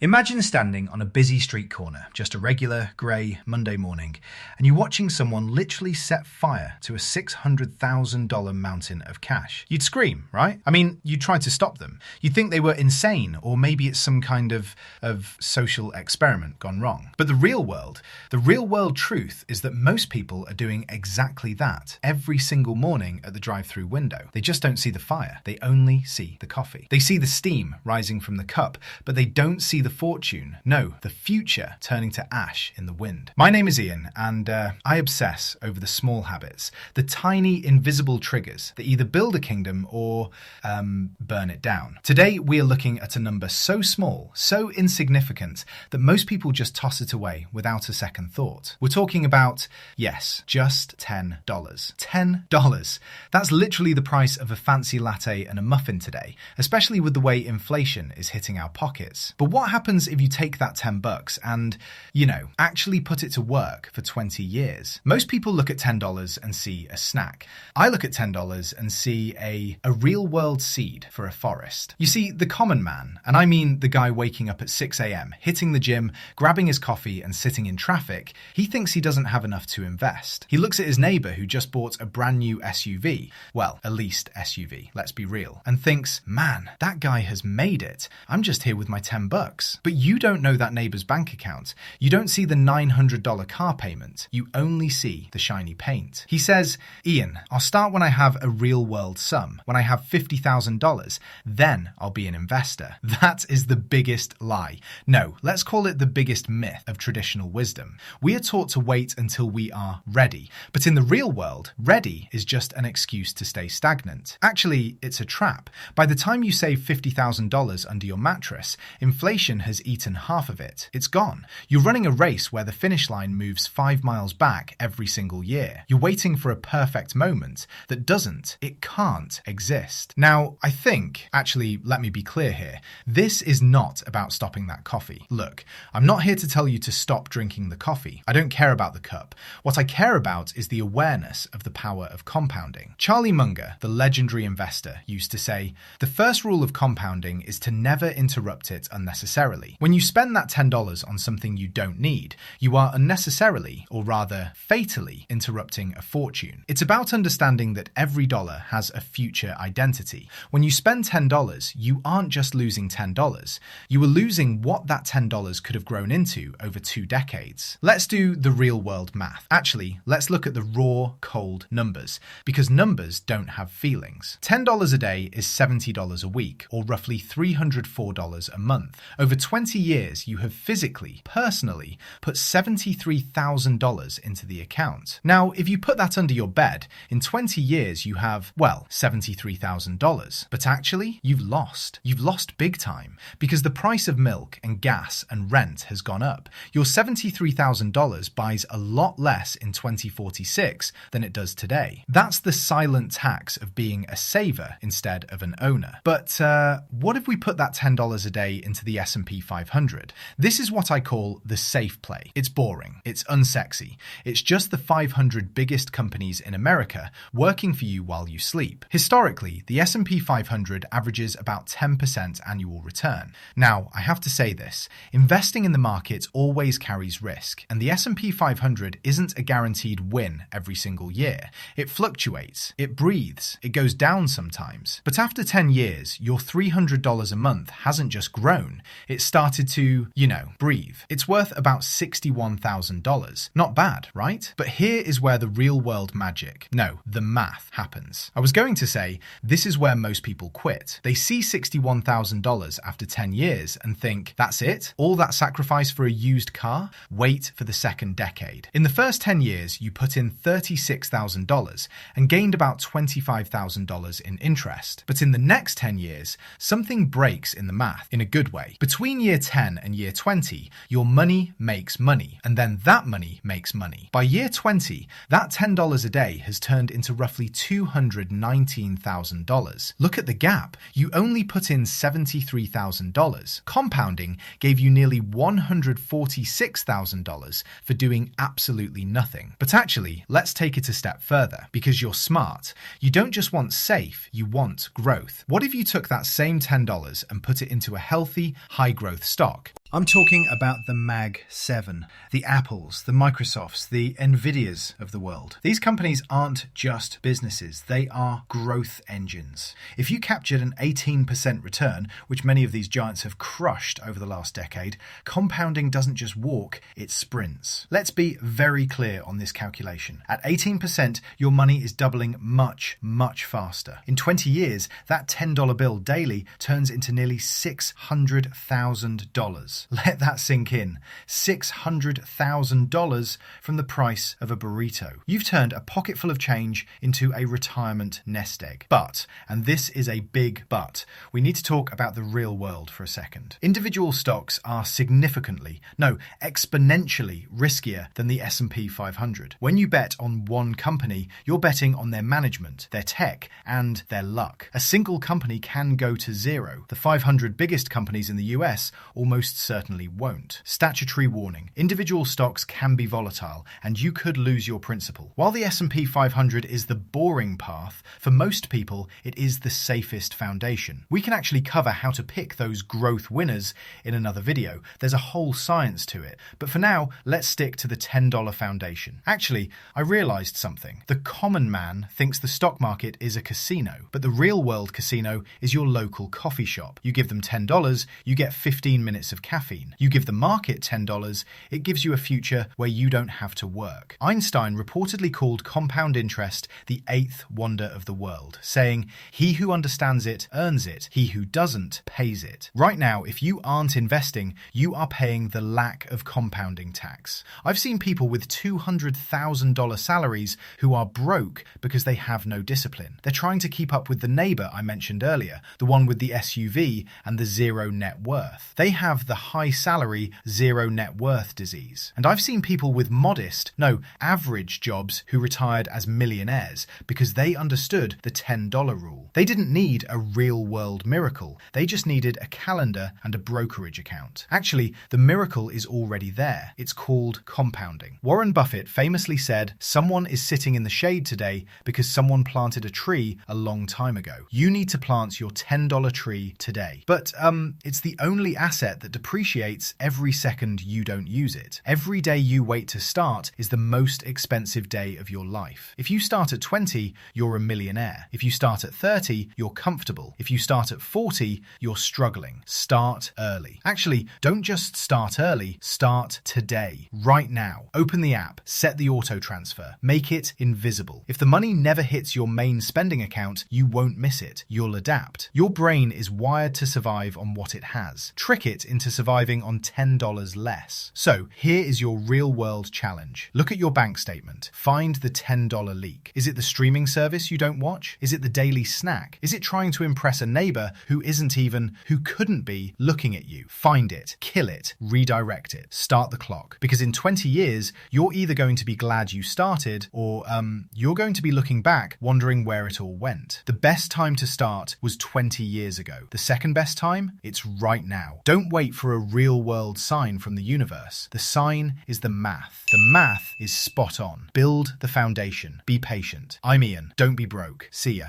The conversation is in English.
Imagine standing on a busy street corner, just a regular, grey Monday morning, and you're watching someone literally set fire to a $600,000 mountain of cash. You'd scream, right? I mean, you'd try to stop them. You'd think they were insane, or maybe it's some kind of social experiment gone wrong. But the real world truth is that most people are doing exactly that every single morning at the drive-through window. They just don't see the fire. They only see the coffee. They see the steam rising from the cup, but they don't see the fortune, no, the future turning to ash in the wind. My name is Ian, and I obsess over the small habits, the tiny invisible triggers that either build a kingdom or burn it down. Today, we are looking at a number so small, so insignificant, that most people just toss it away without a second thought. We're talking about, yes, just $10. $10. That's literally the price of a fancy latte and a muffin today, especially with the way inflation is hitting our pockets. But what happens if you take that $10 and, actually put it to work for 20 years? Most people look at $10 and see a snack. I look at $10 and see a real world seed for a forest. You see, the common man, and I mean the guy waking up at 6 a.m., hitting the gym, grabbing his coffee and sitting in traffic, he thinks he doesn't have enough to invest. He looks at his neighbour who just bought a brand new SUV, well, a leased SUV, let's be real, and thinks, man, that guy has made it. I'm just here with my $10. But you don't know that neighbour's bank account. You don't see the $900 car payment. You only see the shiny paint. He says, Ian, I'll start when I have a real world sum. When I have $50,000, then I'll be an investor. That is the biggest lie. No, let's call it the biggest myth of traditional wisdom. We are taught to wait until we are ready. But in the real world, ready is just an excuse to stay stagnant. Actually, it's a trap. By the time you save $50,000 under your mattress, inflation has eaten half of it. It's gone. You're running a race where the finish line moves 5 miles back every single year. You're waiting for a perfect moment that it can't exist. Now, actually, let me be clear here. This is not about stopping that coffee. Look, I'm not here to tell you to stop drinking the coffee. I don't care about the cup. What I care about is the awareness of the power of compounding. Charlie Munger, the legendary investor, used to say, the first rule of compounding is to never interrupt it unnecessarily. When you spend that $10 on something you don't need, you are unnecessarily, or rather fatally, interrupting a fortune. It's about understanding that every dollar has a future identity. When you spend $10, you aren't just losing $10. You are losing what that $10 could have grown into over 2 decades. Let's do the real world math. Actually, let's look at the raw, cold numbers, because numbers don't have feelings. $10 a day is $70 a week, or roughly $304 a month. Over 20 years, you have physically, personally, put $73,000 into the account. Now, if you put that under your bed, in 20 years you have, well, $73,000. But actually, you've lost. You've lost big time, because the price of milk and gas and rent has gone up. Your $73,000 buys a lot less in 2046 than it does today. That's the silent tax of being a saver instead of an owner. But what if we put that $10 a day into the S&P 500? This is what I call the safe play. It's boring. It's unsexy. It's just the 500 biggest companies in America working for you while you sleep. Historically, the S&P 500 averages about 10% annual return. Now, I have to say this. Investing in the market always carries risk, and the S&P 500 isn't a guaranteed win every single year. It fluctuates. It breathes. It goes down sometimes. But after 10 years, your $300 a month hasn't just grown. It started to, breathe. It's worth about $61,000. Not bad, right? But here is where the real world magic, no, the math happens. I was going to say, this is where most people quit. They see $61,000 after 10 years and think, that's it? All that sacrifice for a used car? Wait for the second decade. In the first 10 years, you put in $36,000 and gained about $25,000 in interest. But in the next 10 years, something breaks in the math, in a good way. Between year 10 and year 20, your money makes money, and then that money makes money. By year 20, that $10 a day has turned into roughly $219,000. Look at the gap. You only put in $73,000. Compounding gave you nearly $146,000 for doing absolutely nothing. But actually, let's take it a step further, because you're smart. You don't just want safe, you want growth. What if you took that same $10 and put it into a healthy, high-growth stock? I'm talking about the Mag 7, the Apples, the Microsofts, the Nvidias of the world. These companies aren't just businesses, they are growth engines. If you captured an 18% return, which many of these giants have crushed over the last decade, compounding doesn't just walk, it sprints. Let's be very clear on this calculation. At 18%, your money is doubling much, much faster. In 20 years, that $10 bill daily turns into nearly $600,000. Let that sink in. $600,000 from the price of a burrito. You've turned a pocket full of change into a retirement nest egg. But, and this is a big but, we need to talk about the real world for a second. Individual stocks are significantly, no, exponentially riskier than the S&P 500. When you bet on one company, you're betting on their management, their tech, and their luck. A single company can go to zero. The 500 biggest companies in the US almost certainly won't. Statutory warning. Individual stocks can be volatile, and you could lose your principal. While the S&P 500 is the boring path, for most people, it is the safest foundation. We can actually cover how to pick those growth winners in another video. There's a whole science to it. But for now, let's stick to the $10 foundation. Actually, I realized something. The common man thinks the stock market is a casino, but the real world casino is your local coffee shop. You give them $10, you get 15 minutes of caffeine. You give the market $10, it gives you a future where you don't have to work. Einstein reportedly called compound interest the eighth wonder of the world, saying, "He who understands it earns it, he who doesn't pays it." Right now, if you aren't investing, you are paying the lack of compounding tax. I've seen people with $200,000 salaries who are broke because they have no discipline. They're trying to keep up with the neighbor I mentioned earlier, the one with the SUV and the zero net worth. They have the high salary, zero net worth disease. And I've seen people with modest, no, average jobs who retired as millionaires because they understood the $10 rule. They didn't need a real world miracle. They just needed a calendar and a brokerage account. Actually, the miracle is already there. It's called compounding. Warren Buffett famously said, "Someone is sitting in the shade today because someone planted a tree a long time ago." You need to plant your $10 tree today. But it's the only asset that depreciates every second you don't use it. Every day you wait to start is the most expensive day of your life. If you start at 20, you're a millionaire. If you start at 30, you're comfortable. If you start at 40, you're struggling. Start early. Actually, don't just start early, start today, right now. Open the app, set the auto transfer, make it invisible. If the money never hits your main spending account, you won't miss it. You'll adapt. Your brain is wired to survive on what it has. Trick it into surviving on $10 less. So here is your real world challenge. Look at your bank statement. Find the $10 leak. Is it the streaming service you don't watch? Is it the daily snack? Is it trying to impress a neighbor who couldn't be looking at you? Find it, kill it, redirect it, start the clock. Because in 20 years, you're either going to be glad you started or you're going to be looking back wondering where it all went. The best time to start was 20 years ago. The second best time? It's right now. Don't wait for a real world sign from the universe. The sign is the math. The math is spot on. Build the foundation. Be patient. I'm Ian. Don't be broke. See ya.